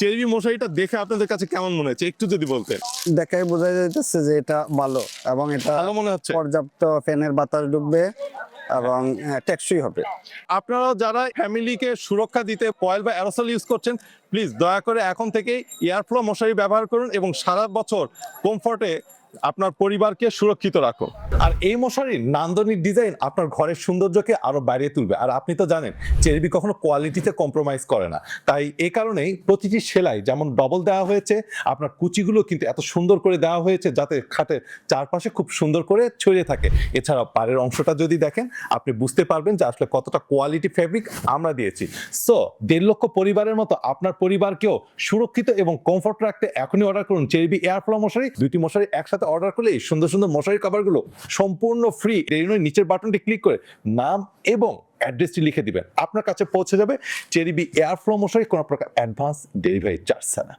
Cherry মশারিটা দেখে আপনাদের কাছে কেমন মনে হচ্ছে একটু যদি বলতেন। দেখাই বোঝা যাইতেছে যে এটা ভালো এবং এটা ভালো মনে হচ্ছে। পর্যাপ্ত ফ্যানের বাতাস ঢুকবে এবং টেকসই হবে। আপনারা যারা ফ্যামিলিকে সুরক্ষা দিতে কয়েল বা অ্যারোসল ইউজ করছেন, প্লিজ দয়া করে এখন থেকেই এয়ারফ্লো মশারি ব্যবহার করুন এবং সারা বছর কমফর্টে আপনার পরিবারকে সুরক্ষিত রাখুন। আর এই মশারির নান্দনিক ডিজাইন আপনার ঘরের সৌন্দর্যকে আরো বাড়িয়ে তুলবে। আর আপনি তো জানেন চেরিবি কখনো কোয়ালিটিতে কম্প্রোমাইজ করে না, তাই এই কারণেই প্রতিটি সেলাই যেমন ডবল দেওয়া হয়েছে, আপনার কুচিগুলো কিন্তু এত সুন্দর করে দেওয়া হয়েছে যাতে খাটের চারপাশে খুব সুন্দর করে ছড়িয়ে থাকে। এছাড়া পাড়ের অংশটা যদি দেখেন আপনি বুঝতে পারবেন যে আসলে কতটা কোয়ালিটি ফেব্রিক আমরা দিয়েছি। সো 1.5 লক্ষ পরিবারের মতো আপনার পরিবারকেও সুরক্ষিত এবং কমফর্ট রাখতে এখনই অর্ডার করুন চেরিবি এয়ারফ্লো মশারি। 2টি মশারি একসাথে অর্ডার করলে এই সুন্দর সুন্দর মশারি কভারগুলো সম্পূর্ণ ফ্রি। এই নিচের বাটনটি ক্লিক করে নাম এবং অ্যাড্রেসটি লিখে দিবেন, আপনার কাছে পৌঁছে যাবে চেরিবি এয়ারফ্লো মশারি কোনো প্রকার অ্যাডভান্স ডেলিভারি চার্জ ছাড়া।